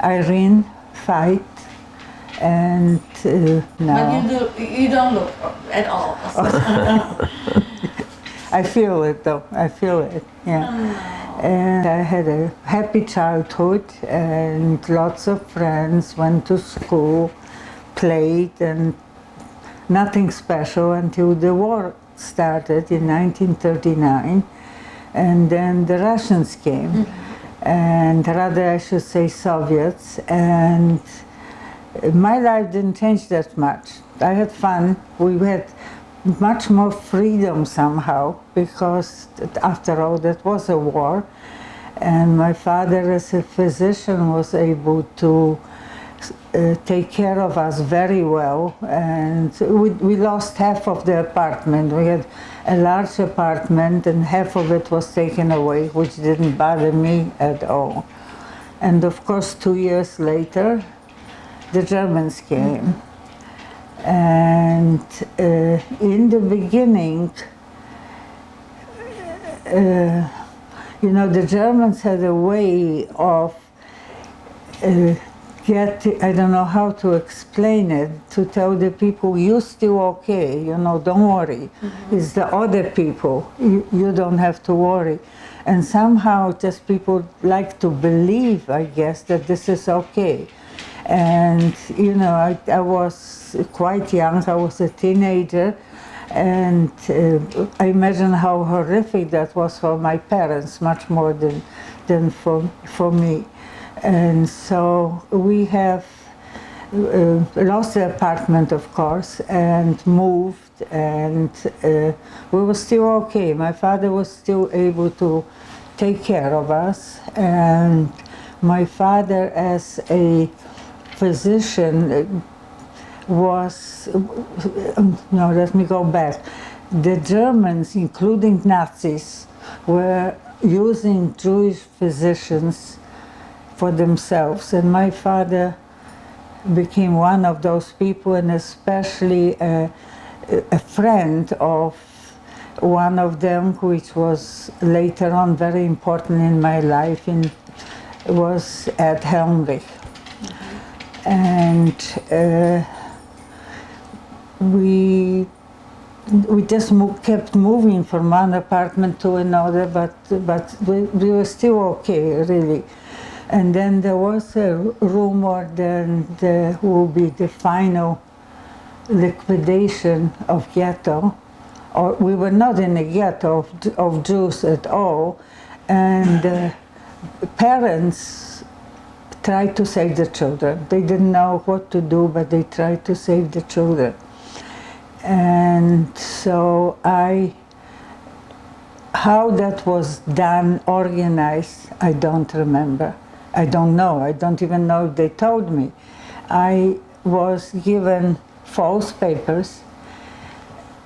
Irene, Feit, and now... But you don't look at all. I feel it though, I feel it, yeah. Oh. And I had a happy childhood and lots of friends, went to school, played, and nothing special until the war started in 1939. And then the Russians came, and rather I should say Soviets, and my life didn't change that much. I had fun. We had much more freedom somehow, because after all that was a war, and my father as a physician was able to take care of us very well, and we lost half of the apartment. We had a large apartment and half of it was taken away, which didn't bother me at all. And of course 2 years later the Germans came. And in the beginning, you know, the Germans had a way of I don't know how to explain it, to tell the people, you're still okay, you know, don't worry. It's the other people, you don't have to worry. And somehow just people like to believe, I guess, that this is okay. And, you know, I was quite young, I was a teenager, and I imagine how horrific that was for my parents, much more than for me. And so we have lost the apartment, of course, and moved, and we were still okay. My father was still able to take care of us, and my father as a physician was, no, let me go back. The Germans, including Nazis, were using Jewish physicians for themselves, and my father became one of those people, and especially a friend of one of them, which was later on very important in my life, was Ed Helmrich. And we just kept moving from one apartment to another, but we were still okay, really. And then there was a rumor that there will be the final liquidation of ghetto, or we were not in a ghetto of Jews at all, and parents tried to save the children. They didn't know what to do, but they tried to save the children. And so how that was done, organized, I don't remember. I don't know. I don't even know if they told me. I was given false papers,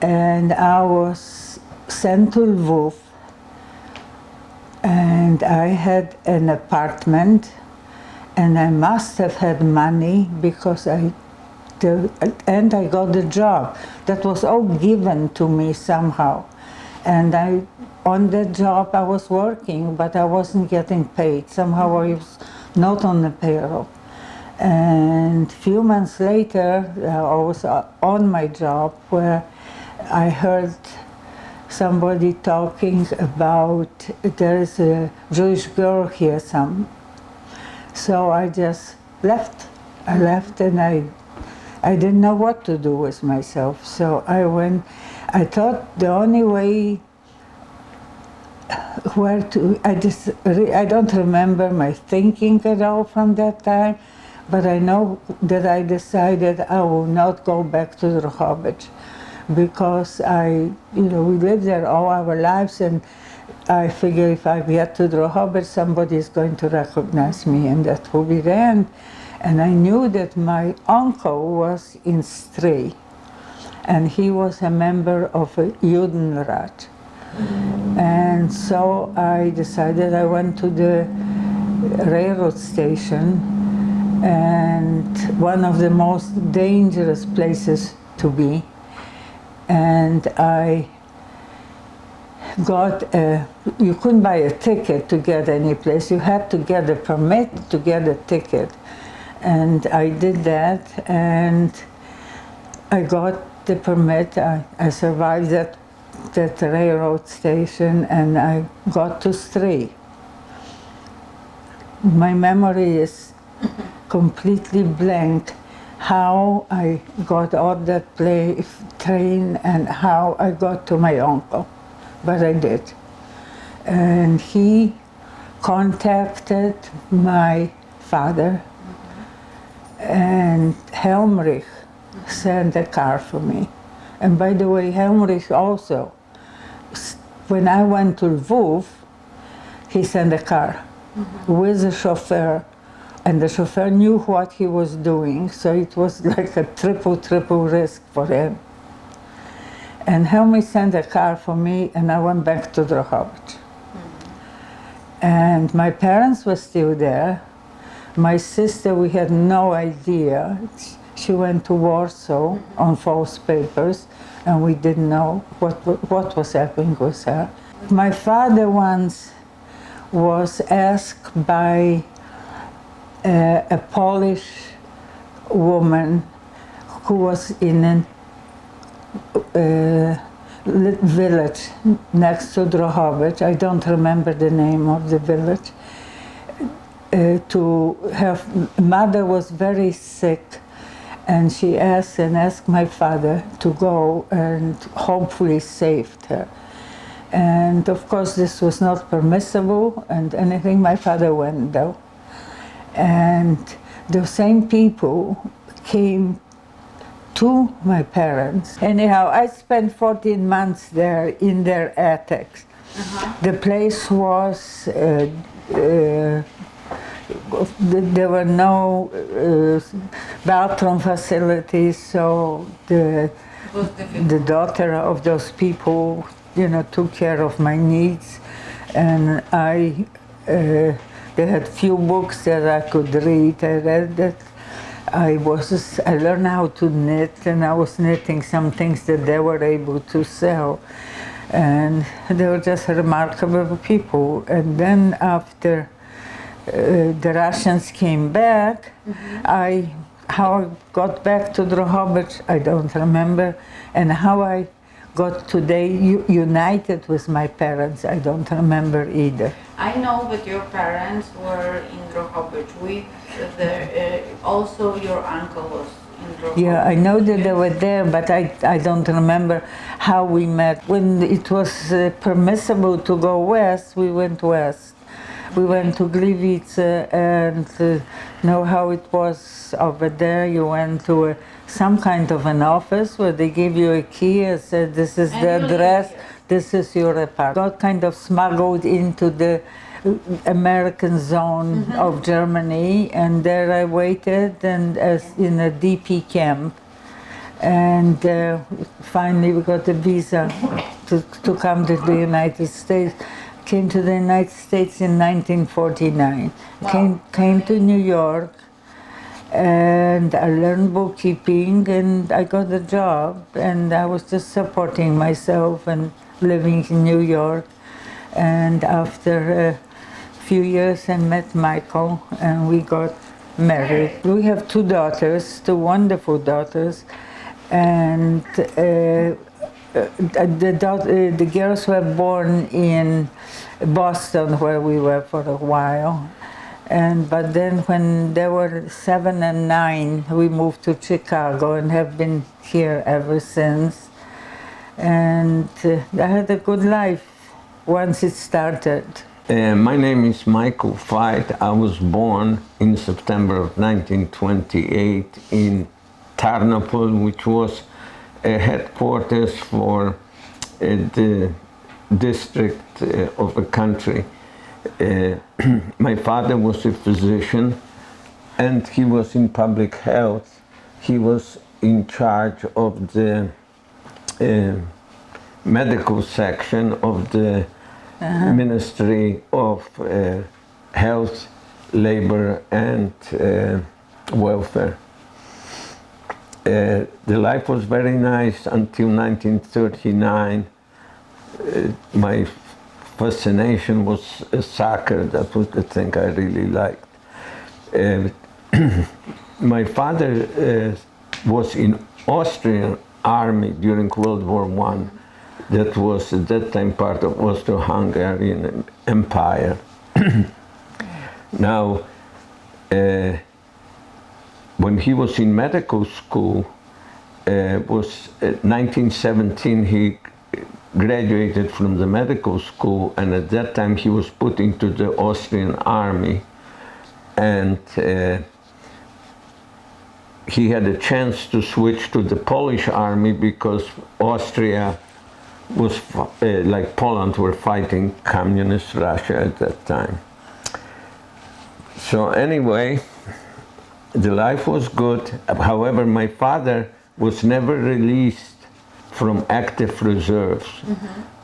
and I was sent to Lviv, and I had an apartment, and I must have had money because and I got the job. That was all given to me somehow. And on that job I was working, but I wasn't getting paid. Somehow I was not on the payroll. And a few months later, I was on my job where I heard somebody talking about there is a Jewish girl here. So I just left. I left, and I didn't know what to do with myself. So I went. I thought the only way I don't remember my thinking at all from that time, but I know that I decided I will not go back to Drohobych, because we lived there all our lives, and I figure if I get to Drohobych, somebody is going to recognize me, and that will be the end. And I knew that my uncle was in Stray, and he was a member of a Judenrat. And so I decided, I went to the railroad station, and one of the most dangerous places to be. And I you couldn't buy a ticket to get any place. You had to get a permit to get a ticket. And I did that, and I got the permit. I survived that railroad station, and I got to Stray. My memory is completely blank how I got off that train and how I got to my uncle, but I did. And he contacted my father, and Helmrich sent a car for me. And by the way, Helmrich also, when I went to Lviv, he sent a car with a chauffeur, and the chauffeur knew what he was doing, so it was like a triple risk for him. And Helmrich sent a car for me, and I went back to Drohobych. And my parents were still there. My sister, we had no idea. She went to Warsaw on false papers, and we didn't know what was happening with her. My father once was asked by a Polish woman who was in a village next to Drohobych. I don't remember the name of the village. Her mother was very sick, and she asked my father to go and hopefully saved her. And of course this was not permissible and anything. My father went though. And the same people came to my parents. Anyhow, I spent 14 months there in their attics. The place was, there were no bathroom facilities, so the daughter of those people, took care of my needs, and they had few books that I could read. I read that. I learned how to knit, and I was knitting some things that they were able to sell. And they were just remarkable people. And then after the Russians came back, how I got back to Drohobych, I don't remember. And how I got today united with my parents, I don't remember either. I know that your parents were in Drohobych with also your uncle was in Drohobych. Yeah, I know that they were there, but I don't remember how we met. When it was permissible to go west, we went west. We went to Gliwice and know how it was over there. You went to some kind of an office where they gave you a key and said, this is the address, this is your apartment. Got kind of smuggled into the American zone of Germany, and there I waited and in a DP camp. And finally we got a visa to come to the United States. Came to the United States in 1949. Wow. Came to New York, and I learned bookkeeping, and I got a job, and I was just supporting myself and living in New York. And after a few years I met Michael, and we got married. We have two daughters, two wonderful daughters, and the girls were born in Boston, where we were for a while. But then when they were 7 and 9, we moved to Chicago and have been here ever since. And I had a good life once it started. My name is Michael Feit. I was born in September of 1928 in Tarnopol, which was a headquarters for the district of a country. My father was a physician, and he was in public health. He was in charge of the medical section of the Ministry of Health, Labor and Welfare. The life was very nice until 1939, my fascination was soccer. That was the thing I really liked. My father was in Austrian army during World War I. That was at that time part of Austro-Hungarian Empire. Now, when he was in medical school, was 1917 he graduated from the medical school, and at that time he was put into the Austrian army, and he had a chance to switch to the Polish army because Austria was, like Poland, were fighting communist Russia at that time. So anyway, the life was good. However, my father was never released from active reserves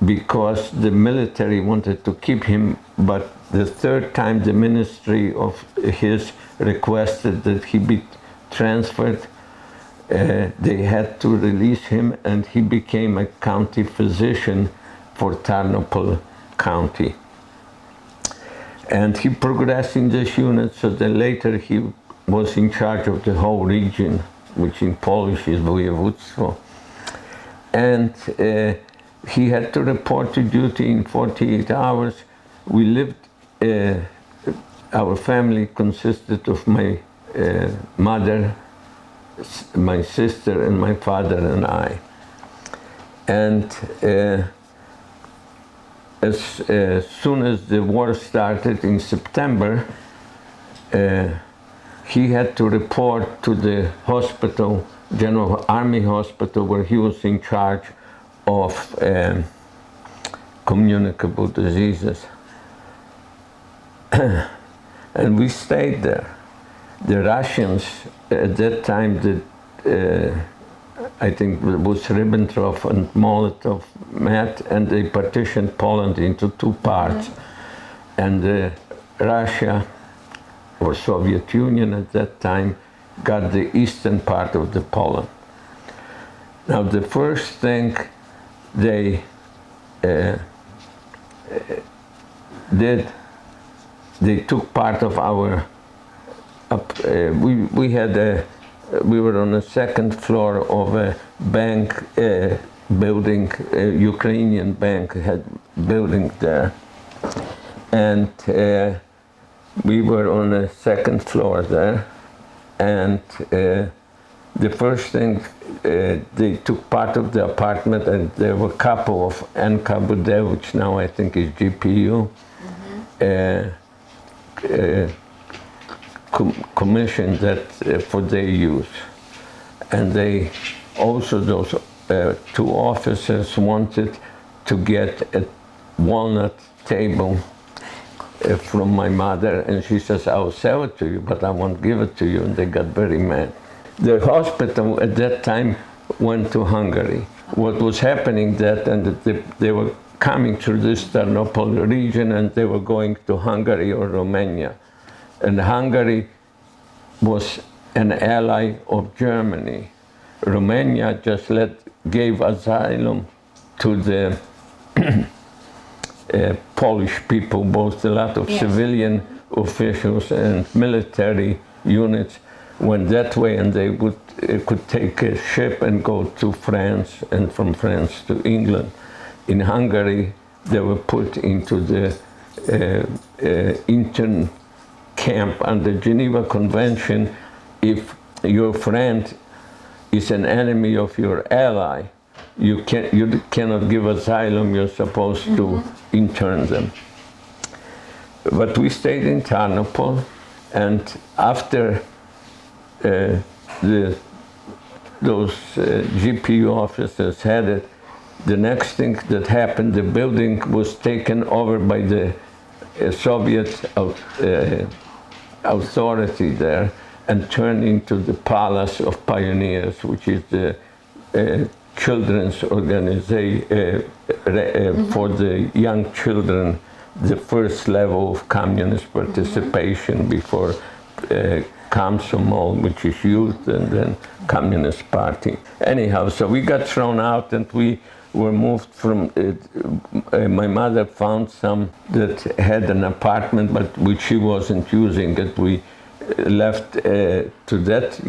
because the military wanted to keep him, but the third time the ministry of his requested that he be transferred, they had to release him, and he became a county physician for Tarnopol County. And he progressed in this unit, so then later he was in charge of the whole region, which in Polish is województwo. And he had to report to duty in 48 hours. We lived, our family consisted of my mother, my sister, and my father and I. And as soon as the war started in September, he had to report to the hospital, General Army Hospital, where he was in charge of communicable diseases. And we stayed there. The Russians at that time did, I think it was Ribbentrop and Molotov met, and they partitioned Poland into two parts. And Russia, or Soviet Union at that time, got the eastern part of the Poland. Now the first thing they did, they took part of our, we were on the second floor of a bank building, Ukrainian bank had building there. And we were on the second floor there, and the first thing, they took part of the apartment, and there were a couple of NKVD, which now I think is GPU, commissioned that for their use. And they also, those two officers wanted to get a walnut table from my mother, and she says, I'll sell it to you, but I won't give it to you, and they got very mad. The hospital at that time went to Hungary. What was happening that, and they were coming through this Tarnopol region, and they were going to Hungary or Romania. And Hungary was an ally of Germany. Romania just gave asylum to the Polish people, both a lot of civilian officials and military units went that way, and they could take a ship and go to France, and from France to England. In Hungary, they were put into the intern camp under Geneva Convention. If your friend is an enemy of your ally, you cannot give asylum, you're supposed to intern them. But we stayed in Tarnopol, and after those GPU officers had it, the next thing that happened, the building was taken over by the Soviet authority there and turned into the Palace of Pioneers, which is the children's organization for the young children, the first level of communist participation before Komsomol, which is youth, and then Communist Party. Anyhow, so we got thrown out, and we were moved from, my mother found some that had an apartment, but which she wasn't using it. We left to that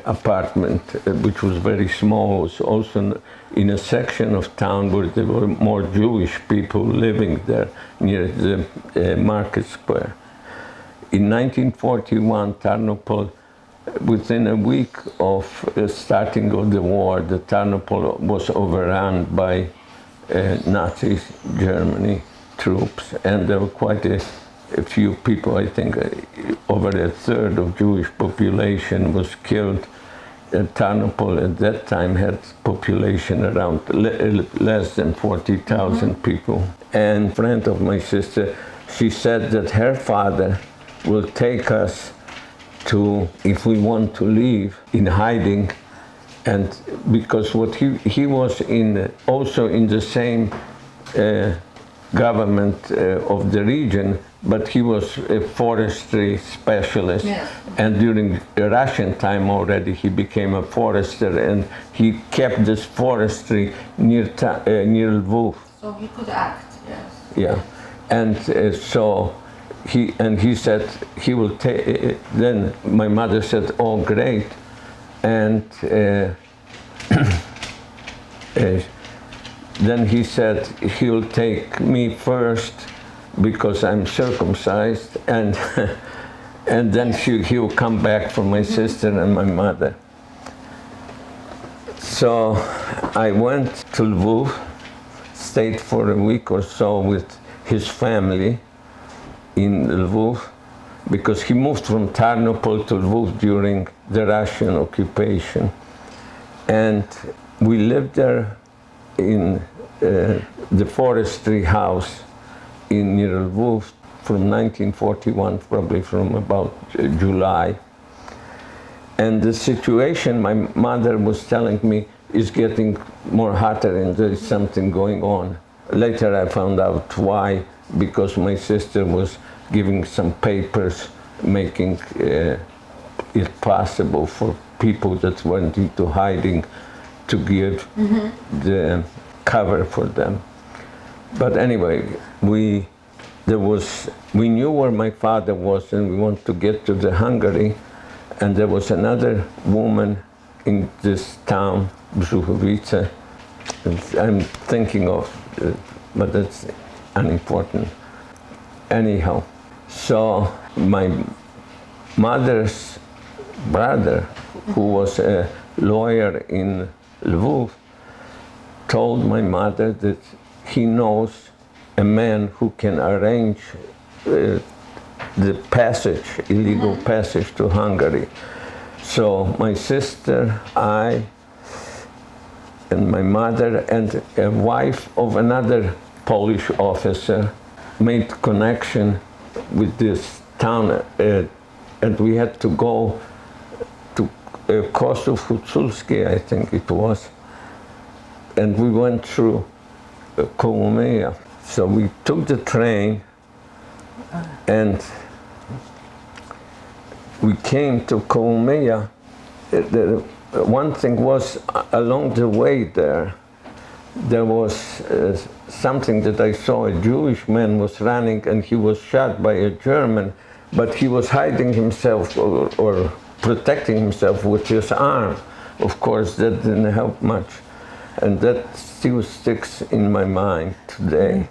apartment, which was very small. It was also in a section of town where there were more Jewish people living there, near the market square. In 1941, Tarnopol, within a week of starting of the war, the Tarnopol was overrun by Nazi Germany troops, and there were quite a few people. I think over a third of Jewish population was killed. Tarnopol at that time had population around less than 40,000 people. And a friend of my sister, she said that her father will take us to, if we want to leave, in hiding. And because what he was in, also in the same government of the region, but he was a forestry specialist. Yes. And during the Russian time already, he became a forester, and he kept this forestry near Lviv. So he could act, yes. Yeah, and so he said he will take. Then my mother said, "Oh, great," and then he said he will take me first because I'm circumcised, and and then he will come back for my sister and my mother. So I went to Lviv, stayed for a week or so with his family in Lviv, because he moved from Tarnopol to Lviv during the Russian occupation. And we lived there in the forestry house in near Lviv from 1941, probably from about July. And the situation, my mother was telling me, is getting more hotter and there's something going on. Later I found out why, because my sister was giving some papers, making it possible for people that went into hiding to give the cover for them. But anyway, we knew where my father was, and we wanted to get to the Hungary, and there was another woman in this town, Brzuchowice. I'm thinking of, but that's unimportant. Anyhow, so my mother's brother, who was a lawyer in Lviv, told my mother that he knows a man who can arrange the passage, illegal passage to Hungary. So my sister, I, and my mother, and a wife of another Polish officer made connection with this town, and we had to go to Kosów Huculski, I think it was, and we went through Kolomea. So we took the train, and we came to Kolomea. One thing was, along the way there was something that I saw. A Jewish man was running, and he was shot by a German, but he was hiding himself or protecting himself with his arm. Of course, that didn't help much, and that still sticks in my mind today.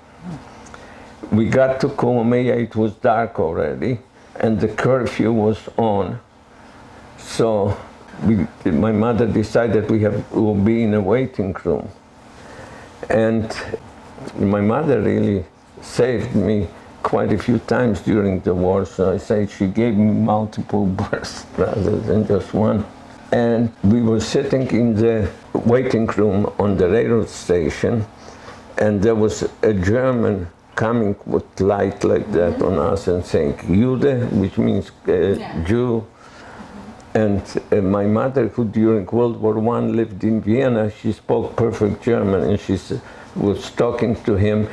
We got to Kolomea, it was dark already, and the curfew was on. So my mother decided we will be in a waiting room. And my mother really saved me quite a few times during the war, so I say she gave me multiple births rather than just one. And we were sitting in the waiting room on the railroad station, and there was a German coming with light like that on us and saying Jude, which means Jew. And my mother, who during World War I lived in Vienna, she spoke perfect German, and she was talking to him.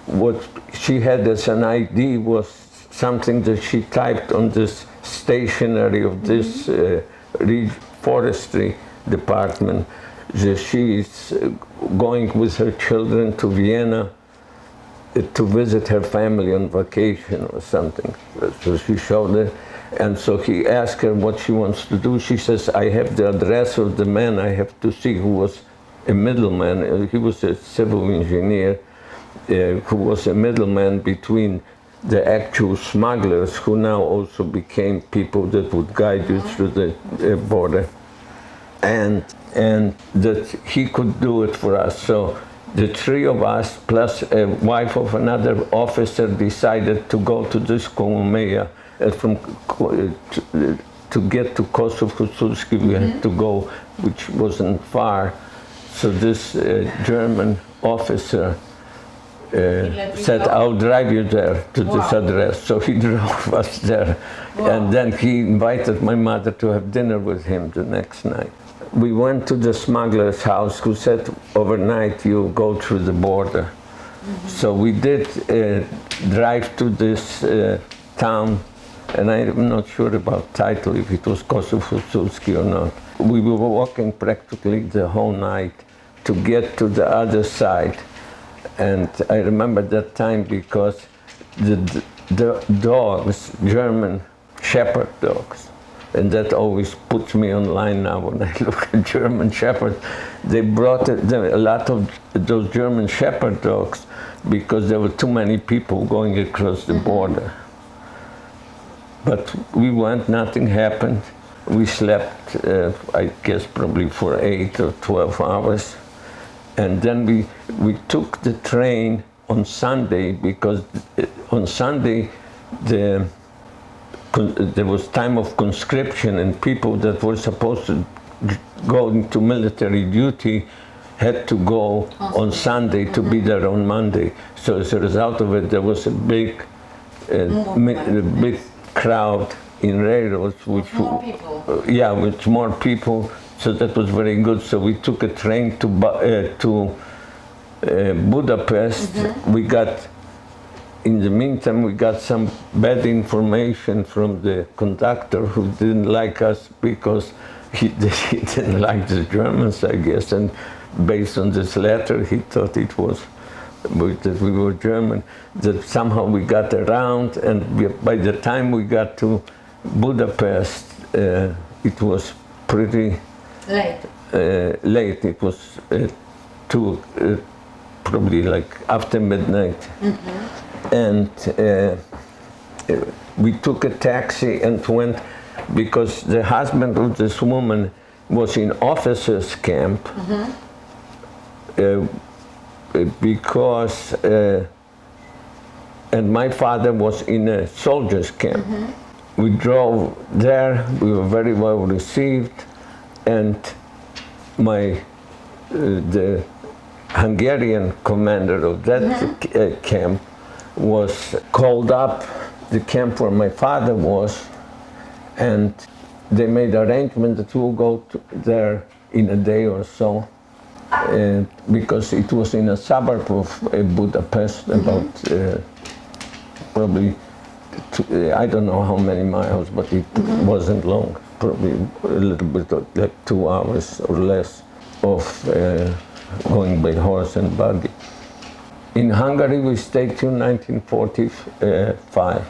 What she had as an ID was something that she typed on this stationery of this forestry department. she's going with her children to Vienna to visit her family on vacation or something. So she showed it, and so he asked her what she wants to do. She says, I have the address of the man I have to see, who was a middleman. He was a civil engineer who was a middleman between the actual smugglers, who now also became people that would guide you through the border, and that he could do it for us. So the three of us, plus a wife of another officer, decided to go to this Kolomea. To get to Kosovo-Husulski, we had to go, which wasn't far. So this German officer said, I'll drive you there to this address. So he drove us there. And then he invited my mother to have dinner with him the next night. We went to the smuggler's house, who said, overnight you go through the border. So we did drive to this town, and I'm not sure about title, if it was Kosovo-Husulski or not. We were walking practically the whole night to get to the other side. And I remember that time because the dogs, German shepherd dogs, and that always puts me on line now when I look at German shepherds. They brought a lot of those German shepherd dogs because there were too many people going across the border. But we went, nothing happened. We slept, I guess, probably for 8 or 12 hours. And then we took the train on Sunday, because on Sunday there was time of conscription, and people that were supposed to go into military duty had to go on Sunday to be there on Monday. So as a result of it, there was a big crowd in railroads, which more people. With more people. So that was very good. So we took a train to Budapest. We got, in the meantime, we got some bad information from the conductor, who didn't like us because he didn't like the Germans, I guess. And based on this letter, he thought it was that we were German. That somehow we got around, and by the time we got to Budapest, it was pretty late. It was probably like after midnight. And we took a taxi and went, because the husband of this woman was in officers' camp, and my father was in a soldiers' camp. We drove there, we were very well received, and the Hungarian commander of that camp was called up, the camp where my father was, and they made arrangement that we'll go there in a day or so, because it was in a suburb of Budapest, about probably, I don't know how many miles, but it wasn't long, probably a little bit like 2 hours or less of going by horse and buggy. In Hungary we stayed till 1945.